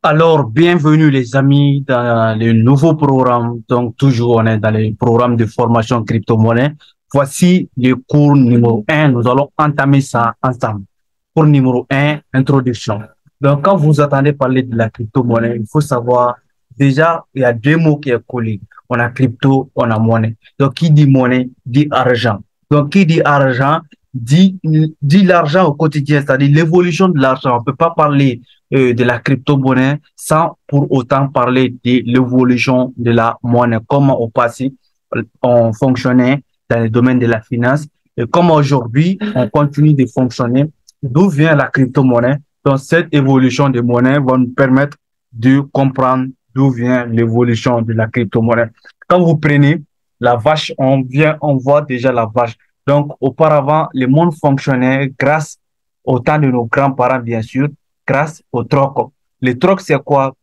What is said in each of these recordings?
Alors, bienvenue les amis dans le nouveau programme. Donc, toujours on est dans le programme de formation crypto-monnaie. Voici le cours numéro un. Nous allons entamer ça ensemble. Cours numéro un, introduction. Donc, quand vous entendez parler de la crypto-monnaie, il faut savoir, déjà, il y a deux mots qui est collé. On a crypto, on a monnaie. Donc, qui dit monnaie, dit argent. Donc, qui dit argent, dit l'argent au quotidien, c'est-à-dire l'évolution de l'argent. On ne peut pas parler de la crypto-monnaie sans pour autant parler de l'évolution de la monnaie, comment au passé on fonctionnait dans le domaine de la finance et comment aujourd'hui on continue de fonctionner, d'où vient la crypto-monnaie. Donc cette évolution de monnaie va nous permettre de comprendre d'où vient l'évolution de la crypto-monnaie. Quand vous prenez la vache, on voit déjà la vache. Donc auparavant, le monde fonctionnait grâce au temps de nos grands-parents, bien sûr, grâce au troc. Le troc, c'est quoi?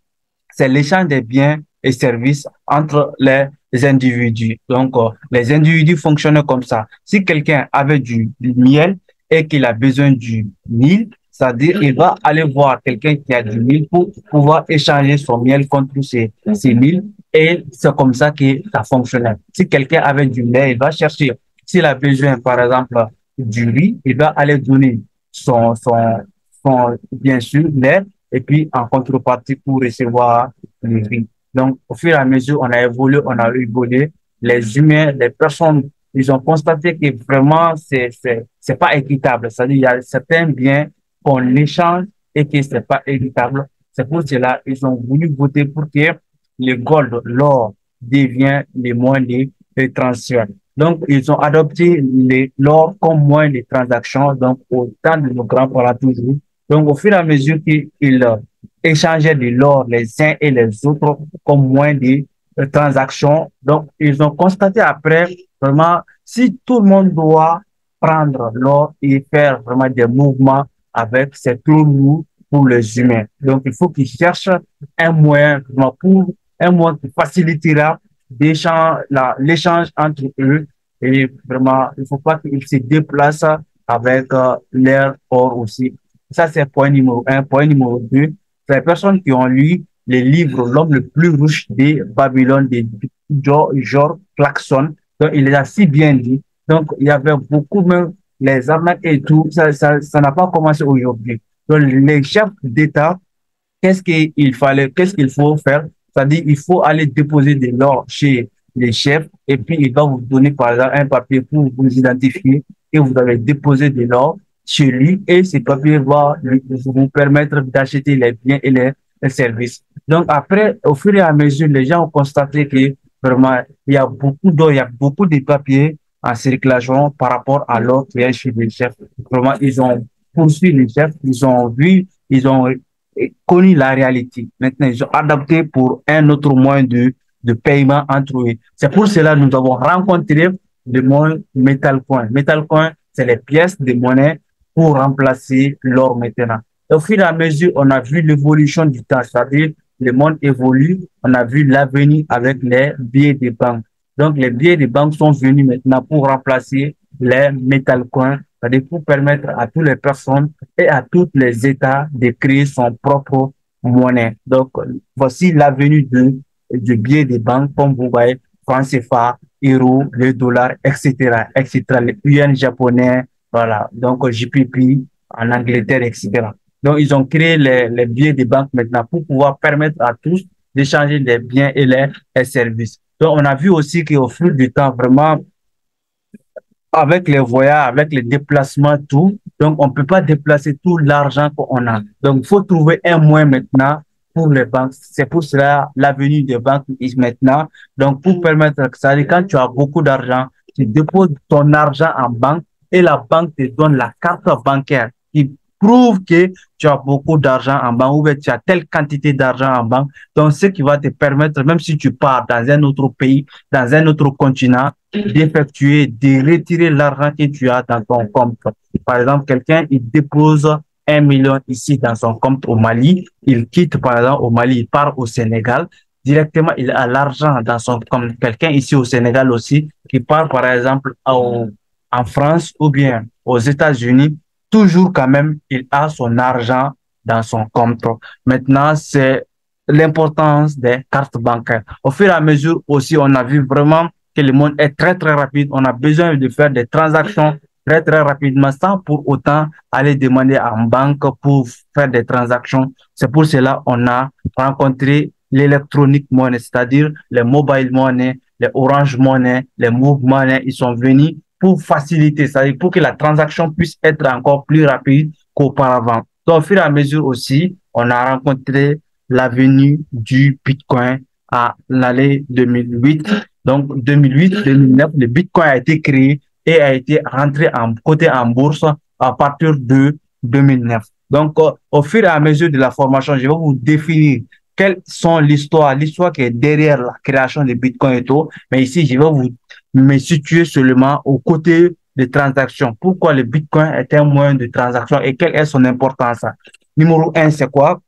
C'est l'échange des biens et services entre les individus. Donc, les individus fonctionnent comme ça. Si quelqu'un avait du miel et qu'il a besoin du mil, c'est-à-dire il va aller voir quelqu'un qui a du mil pour pouvoir échanger son miel contre ses mille. Et c'est comme ça que ça fonctionnait. Si quelqu'un avait du lait, il va chercher. S'il a besoin, par exemple, du riz, il va aller donner bien sûr, l'aide et puis en contrepartie pour recevoir le riz. Donc, au fur et à mesure, on a évolué. Les humains, les personnes, ils ont constaté que vraiment, c'est pas équitable. C'est-à-dire, il y a certains biens qu'on échange et que c'est pas équitable. C'est pour cela ils ont voulu voter pour que le gold, l'or, devienne les moyens de transfert. Donc, ils ont adopté l'or comme moyen de transaction. Donc, au temps de nos grands-parents toujours, donc, au fur et à mesure qu'ils échangeaient de l'or les uns et les autres comme moyen de transaction, donc ils ont constaté après, vraiment, si tout le monde doit prendre l'or et faire vraiment des mouvements avec, c'est trop lourd pour les humains. Donc, il faut qu'ils cherchent un moyen, vraiment, pour un moyen qui facilitera l'échange entre eux. Et vraiment, il ne faut pas qu'ils se déplacent avec leur or aussi. Ça, c'est point numéro un. Point numéro deux, c'est les personnes qui ont lu les livres L'homme le plus riche de Babylone de George Clarkson. Donc, il les a si bien dit. Donc, il y avait beaucoup, même les arnaques et tout. Ça n'a pas commencé aujourd'hui. Donc, les chefs d'État, qu'est-ce qu'il faut faire? C'est-à-dire, il faut aller déposer de l'or chez les chefs et puis il va vous donner, par exemple, un papier pour vous identifier et vous allez déposer de l'or chez lui et ces papiers vont vous permettre d'acheter les biens et les services. Donc après, au fur et à mesure, les gens ont constaté que vraiment, il y a beaucoup d'or, il y a beaucoup de papiers en circulation par rapport à l'or qui est chez les chefs. Vraiment, ils ont poursuivi les chefs, ils ont vu, ils ont connu la réalité. Maintenant, ils ont adapté pour un autre moyen de paiement entre eux. C'est pour cela que nous avons rencontré le mot Metalcoin. Metalcoin, c'est les pièces de monnaie pour remplacer l'or maintenant. Au fur et à mesure, on a vu l'évolution du temps, c'est-à-dire le monde évolue, on a vu l'avenir avec les billets de banque. Donc, les billets de banque sont venus maintenant pour remplacer les metal coins, c'est-à-dire pour permettre à toutes les personnes et à tous les États de créer son propre monnaie. Donc, voici l'avenue du billet de banque, comme vous voyez, franc CFA, euro, le dollar, etc., etc., les yuan japonais, voilà. Donc, JPP en Angleterre, etc. Donc, ils ont créé les billets de banque maintenant pour pouvoir permettre à tous d'échanger les biens et les services. Donc, on a vu aussi qu'au fil du temps, vraiment, avec les voyages, avec les déplacements, tout, donc on ne peut pas déplacer tout l'argent qu'on a. Donc, il faut trouver un moyen maintenant pour les banques. C'est pour cela l'avenue des banques est maintenant. Donc, pour permettre que ça, quand tu as beaucoup d'argent, tu déposes ton argent en banque et la banque te donne la carte bancaire qui prouve que tu as beaucoup d'argent en banque ou que tu as telle quantité d'argent en banque. Donc, ce qui va te permettre, même si tu pars dans un autre pays, dans un autre continent, d'effectuer, de retirer l'argent que tu as dans ton compte. Par exemple, quelqu'un, il dépose 1 million ici dans son compte au Mali, il quitte par exemple au Mali, il part au Sénégal, directement il a l'argent dans son compte. Quelqu'un ici au Sénégal aussi, qui part par exemple en France ou bien aux États-Unis, toujours quand même, il a son argent dans son compte. Maintenant, c'est l'importance des cartes bancaires. Au fur et à mesure aussi, on a vu vraiment que le monde est très, très rapide. On a besoin de faire des transactions très, très rapidement sans pour autant aller demander en banque pour faire des transactions. C'est pour cela qu'on a rencontré l'électronique money, c'est-à-dire les mobile money, les Orange Money, les Move Money. Ils sont venus pour faciliter, c'est-à-dire pour que la transaction puisse être encore plus rapide qu'auparavant. Donc, au fur et à mesure aussi, on a rencontré la venue du Bitcoin à l'année 2008. Donc, 2008-2009, le Bitcoin a été créé et a été rentré en côté en bourse à partir de 2009. Donc, au fur et à mesure de la formation, je vais vous définir quelles sont l'histoire qui est derrière la création de Bitcoin et tout. Mais ici, je vais vous me situer seulement aux côtés des transactions. Pourquoi le Bitcoin est un moyen de transaction et quelle est son importance? Numéro un, c'est quoi?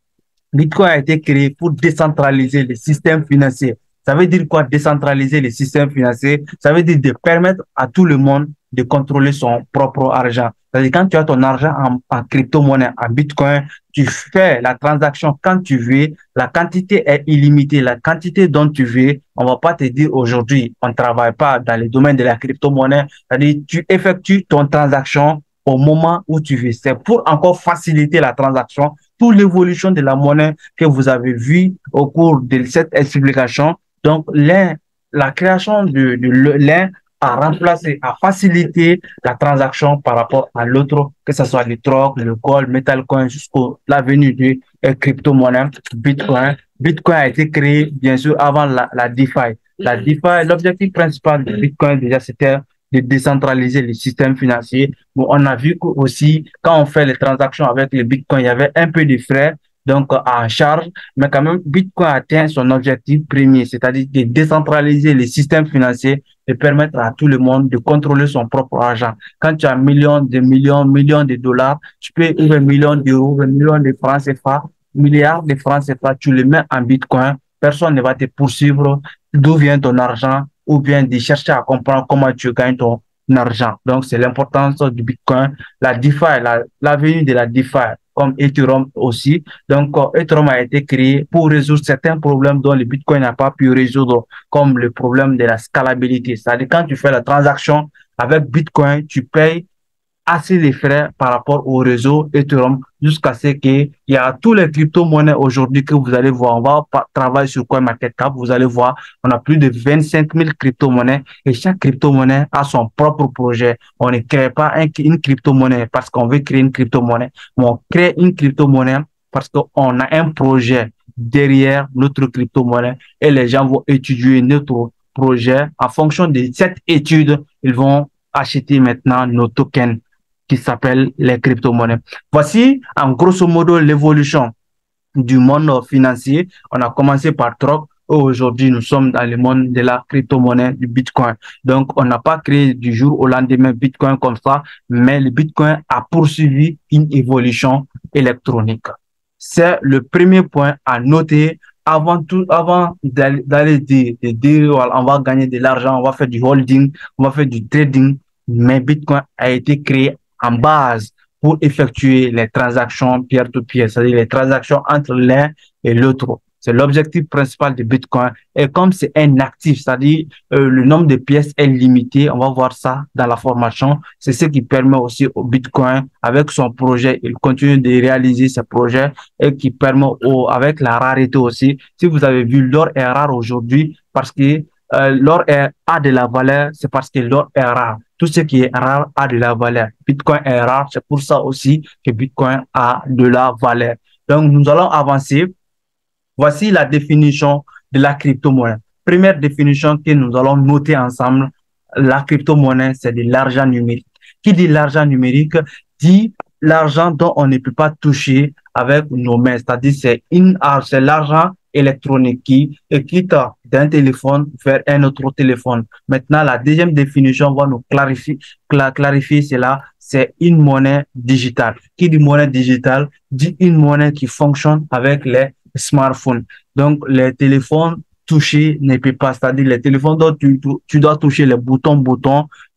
Bitcoin a été créé pour décentraliser les systèmes financiers. Ça veut dire quoi, décentraliser les systèmes financiers? Ça veut dire de permettre à tout le monde de contrôler son propre argent. C'est-à-dire quand tu as ton argent en crypto-monnaie, en Bitcoin, tu fais la transaction quand tu veux, la quantité est illimitée, la quantité dont tu veux. On va pas te dire aujourd'hui, on ne travaille pas dans le domaine de la crypto-monnaie. C'est-à-dire tu effectues ton transaction au moment où tu veux. C'est pour encore faciliter la transaction, pour l'évolution de la monnaie que vous avez vu au cours de cette explication. Donc, la création de l'un a remplacé, a facilité la transaction par rapport à l'autre, que ce soit le troc, le gold, metal coin, jusqu'à la venue de crypto-monnaie, Bitcoin. Bitcoin a été créé, bien sûr, avant la DeFi. La DeFi, l'objectif principal de Bitcoin, déjà, c'était de décentraliser les systèmes financiers. Bon, on a vu aussi, quand on fait les transactions avec le Bitcoin, il y avait un peu de frais, donc en charge, mais quand même, Bitcoin atteint son objectif premier, c'est-à-dire de décentraliser les systèmes financiers et permettre à tout le monde de contrôler son propre argent. Quand tu as millions de dollars, tu peux ouvrir millions d'euros, millions de francs CFA, milliards de francs CFA, tu les mets en Bitcoin, personne ne va te poursuivre d'où vient ton argent ou bien de chercher à comprendre comment tu gagnes ton argent. Donc, c'est l'importance du Bitcoin, la DeFi, la venue de la DeFi, comme Ethereum aussi. Donc, Ethereum a été créé pour résoudre certains problèmes dont le Bitcoin n'a pas pu résoudre, comme le problème de la scalabilité. C'est-à-dire, quand tu fais la transaction avec Bitcoin, tu payes assez de frais par rapport au réseau Ethereum jusqu'à ce qu'il y a tous les crypto-monnaies aujourd'hui que vous allez voir. On va travailler sur CoinMarketCap. Vous allez voir, on a plus de 25 000 crypto-monnaies et chaque crypto-monnaie a son propre projet. On ne crée pas une crypto-monnaie parce qu'on veut créer une crypto-monnaie, mais on crée une crypto-monnaie parce qu'on a un projet derrière notre crypto-monnaie et les gens vont étudier notre projet. En fonction de cette étude, ils vont acheter maintenant nos tokens qui s'appellent les crypto-monnaies. Voici en grosso modo l'évolution du monde financier. On a commencé par troc. Aujourd'hui, nous sommes dans le monde de la crypto-monnaie, du Bitcoin. Donc, on n'a pas créé du jour au lendemain Bitcoin comme ça, mais le Bitcoin a poursuivi une évolution électronique. C'est le premier point à noter avant tout, avant d'aller dire, on va gagner de l'argent, on va faire du holding, on va faire du trading, mais Bitcoin a été créé en base pour effectuer les transactions peer-to-peer, c'est-à-dire les transactions entre l'un et l'autre. C'est l'objectif principal de Bitcoin. Et comme c'est un actif, c'est-à-dire le nombre de pièces est limité, on va voir ça dans la formation. C'est ce qui permet aussi au Bitcoin, avec son projet, il continue de réaliser ses projets et qui permet avec la rareté aussi. Si vous avez vu, l'or est rare aujourd'hui parce que l'or a de la valeur, c'est parce que l'or est rare. Tout ce qui est rare a de la valeur. Bitcoin est rare, c'est pour ça aussi que Bitcoin a de la valeur. Donc, nous allons avancer. Voici la définition de la crypto-monnaie. Première définition que nous allons noter ensemble, la crypto-monnaie, c'est de l'argent numérique. Qui dit l'argent numérique dit l'argent dont on ne peut pas toucher avec nos mains. C'est-à-dire c'est l'argent électronique qui quitte d'un téléphone vers un autre téléphone. Maintenant, la deuxième définition va nous clarifier cela. C'est une monnaie digitale. Qui dit monnaie digitale dit une monnaie qui fonctionne avec les smartphones. Donc, les téléphones touchés ne peuvent pas, c'est-à-dire les téléphones dont tu dois toucher les boutons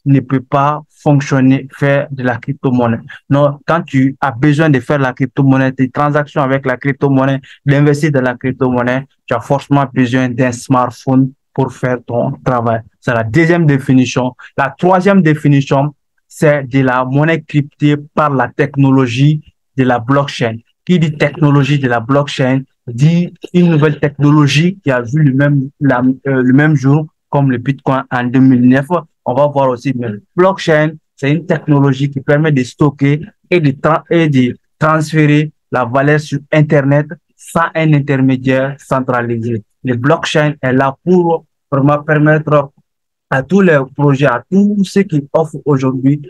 ne peut pas fonctionner, faire de la crypto-monnaie. Non, quand tu as besoin de faire la crypto-monnaie, des transactions avec la crypto-monnaie, d'investir dans la crypto-monnaie, tu as forcément besoin d'un smartphone pour faire ton travail. C'est la deuxième définition. La troisième définition, c'est de la monnaie cryptée par la technologie de la blockchain. Qui dit technologie de la blockchain dit une nouvelle technologie qui a vu le même jour comme le Bitcoin en 2009. On va voir aussi, mais blockchain, c'est une technologie qui permet de stocker et de transférer la valeur sur Internet sans un intermédiaire centralisé. Le blockchain est là pour vraiment permettre à tous les projets, à tout ce qui offre aujourd'hui,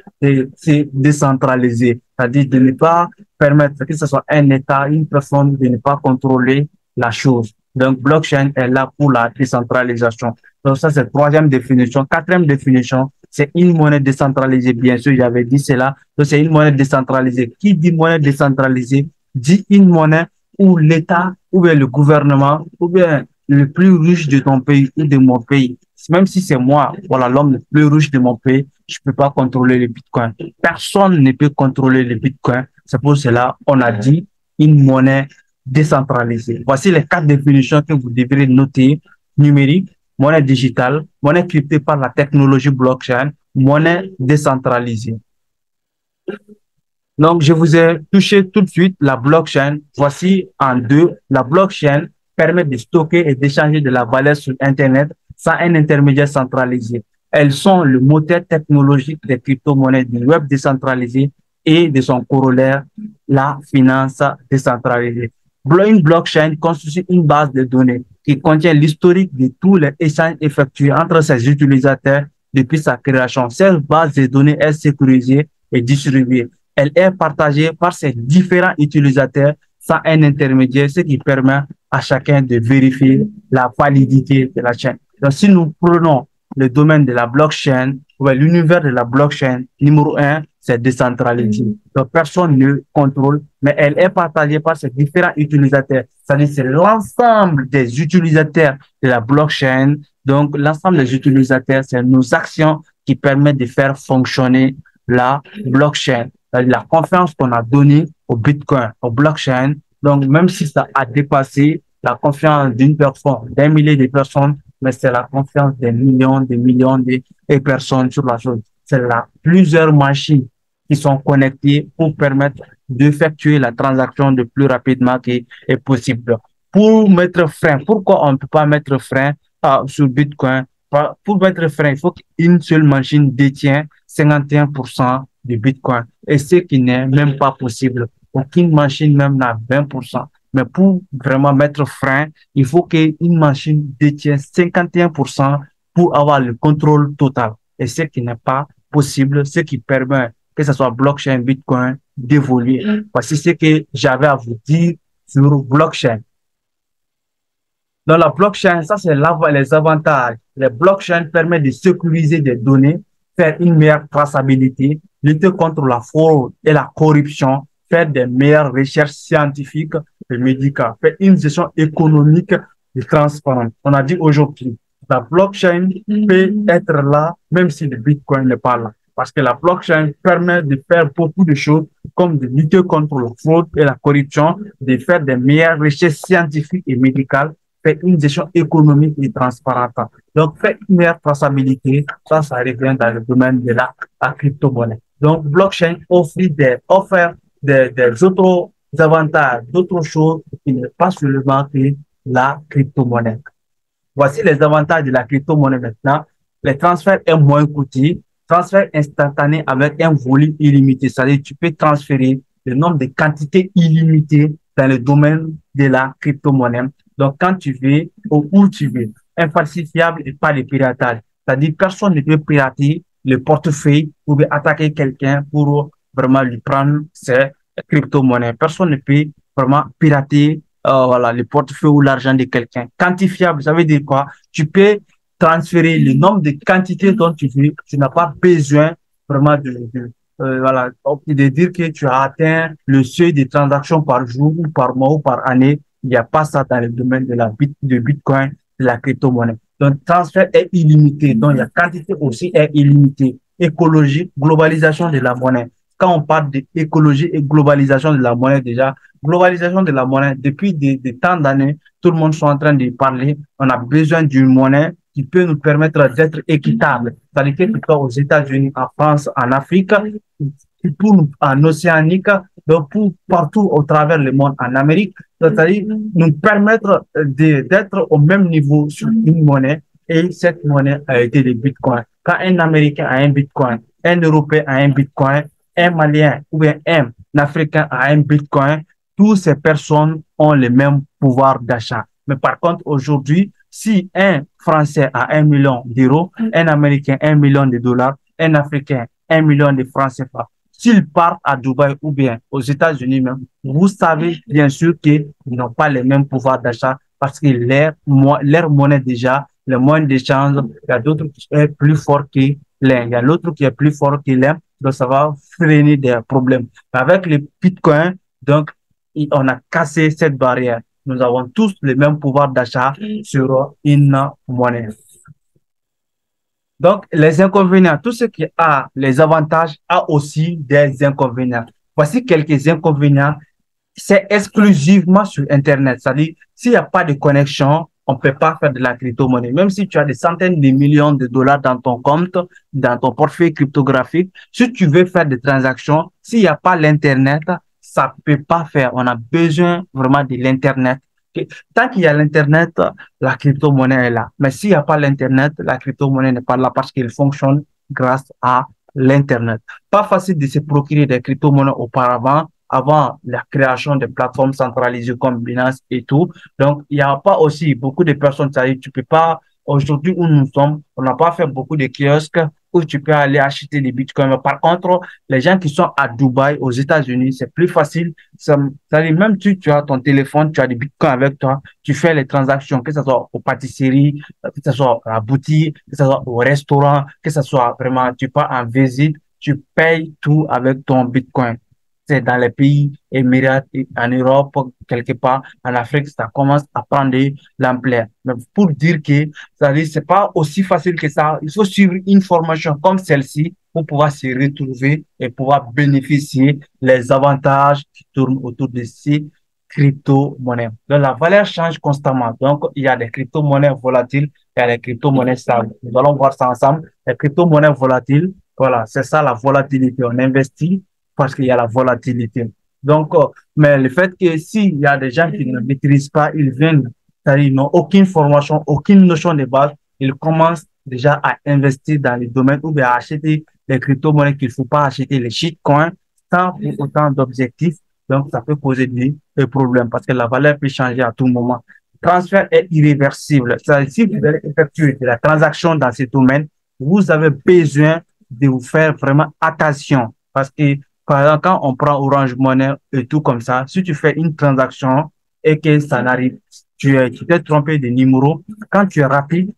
c'est décentralisé. C'est-à-dire de ne pas permettre que ce soit un État, une personne, de ne pas contrôler la chose. Donc, blockchain est là pour la décentralisation. Donc, ça, c'est la troisième définition. Quatrième définition, c'est une monnaie décentralisée. Bien sûr, j'avais dit cela. Donc, c'est une monnaie décentralisée. Qui dit monnaie décentralisée dit une monnaie où l'État, ou bien le gouvernement, ou bien le plus riche de ton pays ou de mon pays, même si c'est moi, voilà, l'homme le plus riche de mon pays, je peux pas contrôler le Bitcoin. Personne ne peut contrôler le Bitcoin. C'est pour cela on a dit une monnaie décentralisée. Voici les 4 définitions que vous devrez noter. Numérique, monnaie digitale, monnaie cryptée par la technologie blockchain, monnaie décentralisée. Donc, je vous ai touché tout de suite la blockchain. Voici en deux. La blockchain permet de stocker et d'échanger de la valeur sur Internet sans un intermédiaire centralisé. Elles sont le moteur technologique des crypto-monnaies du web décentralisé et de son corollaire, la finance décentralisée. Une blockchain constitue une base de données qui contient l'historique de tous les échanges effectués entre ses utilisateurs depuis sa création. Cette base de données est sécurisée et distribuée. Elle est partagée par ses différents utilisateurs sans un intermédiaire, ce qui permet à chacun de vérifier la validité de la chaîne. Donc, si nous prenons le domaine de la blockchain, l'univers de la blockchain, numéro un, c'est décentralisé. Donc, personne ne contrôle, mais elle est partagée par ses différents utilisateurs. C'est-à-dire, c'est l'ensemble des utilisateurs de la blockchain. Donc, l'ensemble des utilisateurs, c'est nos actions qui permettent de faire fonctionner la blockchain. La confiance qu'on a donnée au Bitcoin, au blockchain. Donc, même si ça a dépassé la confiance d'une personne, d'un millier de personnes, mais c'est la confiance des millions de personnes sur la chose. C'est là plusieurs machines qui sont connectées pour permettre d'effectuer la transaction le plus rapidement que est possible. Pour mettre frein, pourquoi on ne peut pas mettre frein sur Bitcoin? Pour mettre frein, il faut qu'une seule machine détient 51% du Bitcoin. Et ce qui n'est même pas possible. Aucune machine même n'a 20%. Mais pour vraiment mettre frein, il faut qu'une machine détienne 51% pour avoir le contrôle total. Et ce qui n'est pas possible, ce qui permet que ce soit blockchain, Bitcoin, d'évoluer. Voici ce que j'avais à vous dire sur blockchain. Dans la blockchain, ça c'est les avantages. Les blockchains permettent de sécuriser des données, faire une meilleure traçabilité, lutter contre la fraude et la corruption, faire des meilleures recherches scientifiques et médicales, faire une gestion économique et transparente. On a dit aujourd'hui, la blockchain peut être là même si le Bitcoin n'est pas là. Parce que la blockchain permet de faire beaucoup de choses comme de lutter contre la fraude et la corruption, de faire des meilleures recherches scientifiques et médicales, faire une gestion économique et transparente. Donc, faire une meilleure traçabilité, ça revient dans le domaine de la crypto-monnaie. Donc, blockchain offre des autres avantages, d'autres choses qui n'est pas seulement que la crypto-monnaie. Voici les avantages de la crypto-monnaie maintenant. Les transferts est moins coûteux, transfert instantané avec un volume illimité. C'est-à-dire tu peux transférer le nombre de quantités illimitées dans le domaine de la crypto-monnaie. Donc, quand tu veux, où tu veux, infalsifiable et pas de piratage. C'est-à-dire personne ne peut pirater le portefeuille ou bien attaquer quelqu'un pour vraiment lui prendre ses crypto-monnaies. Personne ne peut vraiment pirater le portefeuille ou l'argent de quelqu'un. Quantifiable, ça veut dire quoi? Tu peux transférer le nombre de quantités dont tu veux. Tu n'as pas besoin vraiment de dire que tu as atteint le seuil de transactions par jour ou par mois ou par année. Il n'y a pas ça dans le domaine de Bitcoin, de la crypto-monnaie. Donc, le transfert est illimité. Donc, la quantité aussi est illimitée. écologie, globalisation de la monnaie. Quand on parle d'écologie et globalisation de la monnaie, déjà, globalisation de la monnaie, depuis des temps d'années, tout le monde est en train de parler. On a besoin d'une monnaie qui peut nous permettre d'être équitable. C'est-à-dire que ce soit aux États-Unis, en France, en Afrique, pour en Océanique, donc pour partout au travers le monde, en Amérique, c'est-à-dire nous permettre d'être au même niveau sur une monnaie et cette monnaie a été le Bitcoin. Quand un Américain a un Bitcoin, un Européen a un Bitcoin, un Malien ou bien un Africain a un Bitcoin, toutes ces personnes ont le même pouvoir d'achat. Mais par contre, aujourd'hui, si un Français a 1 million d'euros, un Américain 1 million de dollars, un Africain 1 million de francs CFA, s'ils partent à Dubaï ou bien aux États-Unis même, vous savez bien sûr qu'ils n'ont pas les mêmes pouvoirs d'achat parce que leur monnaie déjà, le moyen d'échange, il y a d'autres qui sont plus forts que l'un, il y a l'autre qui est plus fort que l'un, donc ça va freiner des problèmes. Avec le Bitcoin, donc, on a cassé cette barrière. Nous avons tous le même pouvoir d'achat sur une monnaie. Donc, les inconvénients, tout ce qui a les avantages a aussi des inconvénients. Voici quelques inconvénients. C'est exclusivement sur Internet. C'est-à-dire, s'il n'y a pas de connexion, on ne peut pas faire de la crypto-monnaie. Même si tu as des centaines de millions de dollars dans ton compte, dans ton portefeuille cryptographique, si tu veux faire des transactions, s'il n'y a pas l'Internet, ça ne peut pas faire. On a besoin vraiment de l'Internet. Tant qu'il y a l'Internet, la crypto-monnaie est là. Mais s'il n'y a pas l'Internet, la crypto-monnaie n'est pas là parce qu'elle fonctionne grâce à l'Internet. Pas facile de se procurer des crypto-monnaies auparavant, avant la création de plateformes centralisées comme Binance et tout. Donc, il n'y a pas aussi beaucoup de personnes, ça tu peux pas, aujourd'hui où nous sommes, on n'a pas fait beaucoup de kiosques où tu peux aller acheter des bitcoins. Mais par contre, les gens qui sont à Dubaï, aux États-Unis, c'est plus facile. C'est-à-dire, même tu as ton téléphone, tu as des bitcoins avec toi, tu fais les transactions, que ce soit aux pâtisseries, que ce soit à la boutique, que ce soit au restaurant, que ce soit vraiment, tu pars en visite, tu payes tout avec ton bitcoin. C'est dans les pays Émirats, en Europe, quelque part, en Afrique, ça commence à prendre de l'ampleur. Mais pour dire que, c'est pas aussi facile que ça. Il faut suivre une formation comme celle-ci pour pouvoir se retrouver et pouvoir bénéficier les avantages qui tournent autour de ces crypto-monnaies. Donc, la valeur change constamment. Donc, il y a des crypto-monnaies volatiles, il y a des crypto-monnaies stables. Nous allons voir ça ensemble. Les crypto-monnaies volatiles, voilà, c'est ça la volatilité. On investit parce qu'il y a la volatilité. Donc, mais le fait que s'il y a des gens qui ne maîtrisent pas, ils viennent, c'est-à-dire ils n'ont aucune formation, aucune notion de base, ils commencent déjà à investir dans les domaines ou bien à acheter les crypto-monnaies qu'il ne faut pas acheter, les shitcoins, sans pour autant d'objectifs. Donc, ça peut causer des problèmes parce que la valeur peut changer à tout moment. Le transfert est irréversible. Si vous allez effectuer de la transaction dans ce domaine, vous avez besoin de vous faire vraiment attention parce que par exemple, quand on prend Orange Money et tout comme ça, si tu fais une transaction et que ça n'arrive, tu t'es trompé de numéro, quand tu es rapide,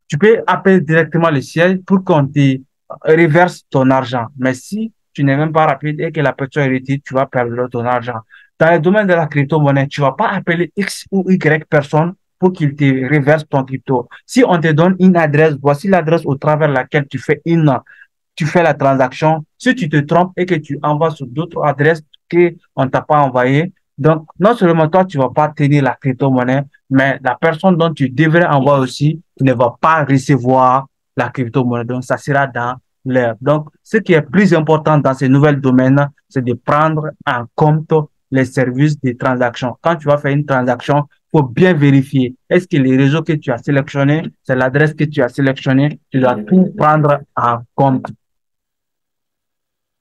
tu peux appeler directement le siège pour qu'on te reverse ton argent. Mais si tu n'es même pas rapide et que la personne est retirée, tu vas perdre ton argent. Dans le domaine de la crypto-monnaie, tu vas pas appeler X ou Y personne pour qu'il te reverse ton crypto. Si on te donne une adresse, voici l'adresse au travers de laquelle tu fais la transaction. Si tu te trompes et que tu envoies sur d'autres adresses qu'on ne t'a pas envoyé, donc non seulement toi, tu ne vas pas tenir la crypto-monnaie, mais la personne dont tu devrais envoyer aussi ne va pas recevoir la crypto-monnaie. Donc, ça sera dans l'air. Donc, ce qui est plus important dans ces nouveaux domaines, c'est de prendre en compte les services de transaction. Quand tu vas faire une transaction, il faut bien vérifier. Est-ce que les réseaux que tu as sélectionnés, c'est l'adresse que tu as sélectionnée, tu dois tout prendre en compte.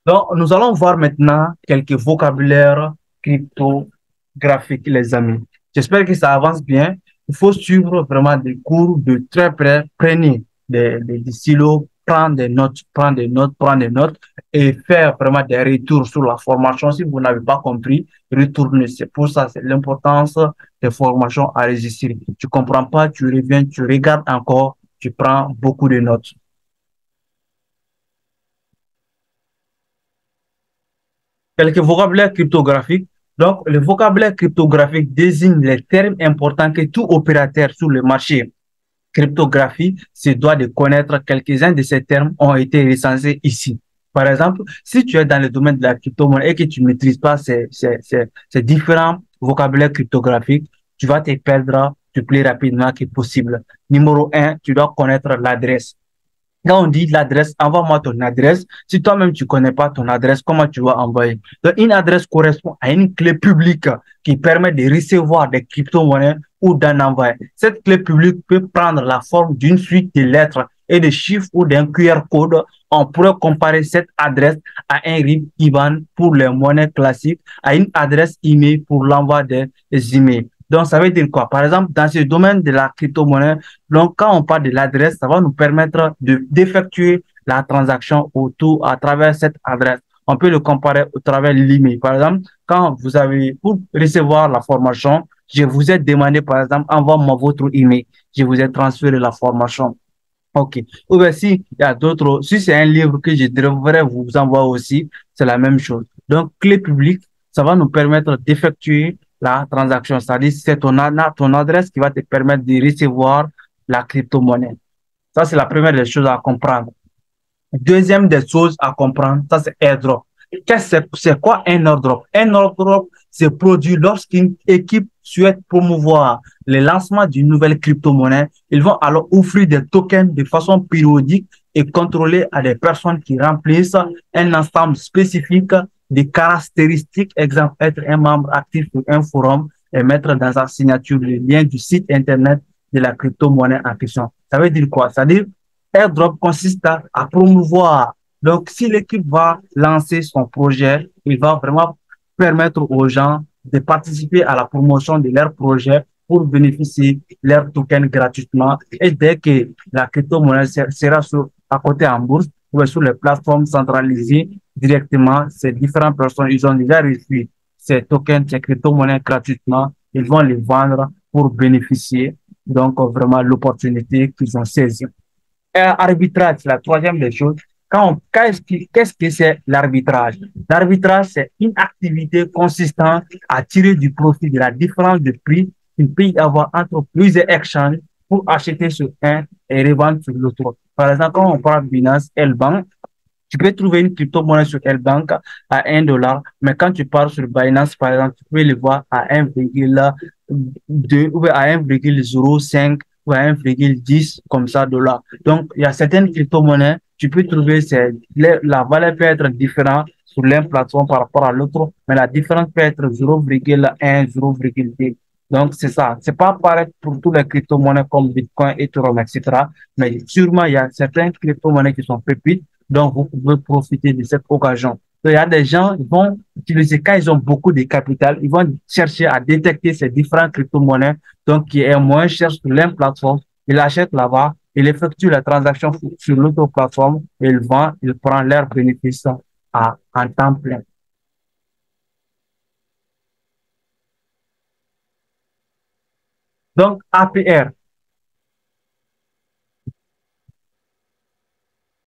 Donc, nous allons voir maintenant quelques vocabulaires cryptographiques, les amis. J'espère que ça avance bien. Il faut suivre vraiment des cours de très près. Prenez des stylos, prendre des notes, prendre des notes, prendre des notes et faire vraiment des retours sur la formation. Si vous n'avez pas compris, retournez. C'est pour ça, c'est l'importance des formations à enregistrer. Tu comprends pas, tu reviens, tu regardes encore, tu prends beaucoup de notes. Quelques vocabulaires cryptographiques. Donc, le vocabulaire cryptographique désigne les termes importants que tout opérateur sur le marché cryptographie se doit de connaître quelques-uns de ces termes ont été recensés ici. Par exemple, si tu es dans le domaine de la crypto-monnaie et que tu ne maîtrises pas ces différents vocabulaires cryptographiques, tu vas te perdre le plus rapidement que possible. Numéro un, tu dois connaître l'adresse. Quand on dit l'adresse, envoie-moi ton adresse. Si toi-même tu connais pas ton adresse, comment tu vas envoyer? Donc, une adresse correspond à une clé publique qui permet de recevoir des crypto-monnaies ou d'en envoyer. Cette clé publique peut prendre la forme d'une suite de lettres et de chiffres ou d'un QR code. On pourrait comparer cette adresse à un RIB IBAN pour les monnaies classiques, à une adresse email pour l'envoi des emails. Donc, ça veut dire quoi? Par exemple, dans ce domaine de la crypto-monnaie, donc, quand on parle de l'adresse, ça va nous permettre d'effectuer la transaction autour à travers cette adresse. On peut le comparer au travers de l'email. Par exemple, quand vous avez, pour recevoir la formation, je vous ai demandé, par exemple, envoie-moi votre email. Je vous ai transféré la formation. OK. Ou bien si il y a d'autres, si c'est un livre que je devrais vous envoyer aussi, c'est la même chose. Donc, clé publique, ça va nous permettre d'effectuer la transaction. C'est-à-dire, c'est ton adresse qui va te permettre de recevoir la crypto-monnaie. Ça, c'est la première des choses à comprendre. Deuxième des choses à comprendre, ça c'est airdrop. C'est quoi un airdrop? Un airdrop se produit lorsqu'une équipe souhaite promouvoir le lancement d'une nouvelle crypto-monnaie. Ils vont alors offrir des tokens de façon périodique et contrôlée à des personnes qui remplissent un ensemble spécifique de caractéristiques. Exemple, être un membre actif sur un forum et mettre dans sa signature le lien du site Internet de la crypto-monnaie en question. Ça veut dire quoi? Ça veut dire airdrop consiste à promouvoir. Donc, si l'équipe va lancer son projet, il va vraiment permettre aux gens de participer à la promotion de leur projet pour bénéficier de leur token gratuitement. Et dès que la crypto-monnaie sera à côté en bourse ou sur les plateformes centralisées, directement, ces différentes personnes, ils ont déjà reçu ces tokens, ces crypto-monnaies gratuitement. Ils vont les vendre pour bénéficier. Donc, vraiment, l'opportunité qu'ils ont saisie. Arbitrage, c'est la troisième des choses. Qu'est-ce que c'est l'arbitrage? L'arbitrage, c'est une activité consistant à tirer du profit de la différence de prix qu'il peut y avoir entre plusieurs échanges pour acheter sur un et revendre sur l'autre. Par exemple, quand on parle de Binance, L-Bank, tu peux trouver une crypto-monnaie sur L-Bank à 1 $, mais quand tu pars sur Binance, par exemple, tu peux le voir à 1,2 ou à 1,05 ou à 1,10 comme ça dollars. Donc, il y a certaines crypto-monnaies, tu peux trouver la valeur peut être différente sur l'une plateforme par rapport à l'autre, mais la différence peut être 0,1, 0,2. Donc, c'est ça. C'est pas pareil pour tous les crypto-monnaies comme Bitcoin, Ethereum, etc. Mais sûrement, il y a certaines crypto-monnaies qui sont pépites, donc vous pouvez profiter de cette occasion. Donc, il y a des gens qui vont utiliser, quand ils ont beaucoup de capital, ils vont chercher à détecter ces différentes crypto-monnaies, donc qui est moins cher sur l'une plateforme. Ils achètent là-bas, ils effectuent la transaction sur l'autre plateforme, ils vendent, ils prennent leurs bénéfices en temps plein. Donc, APR,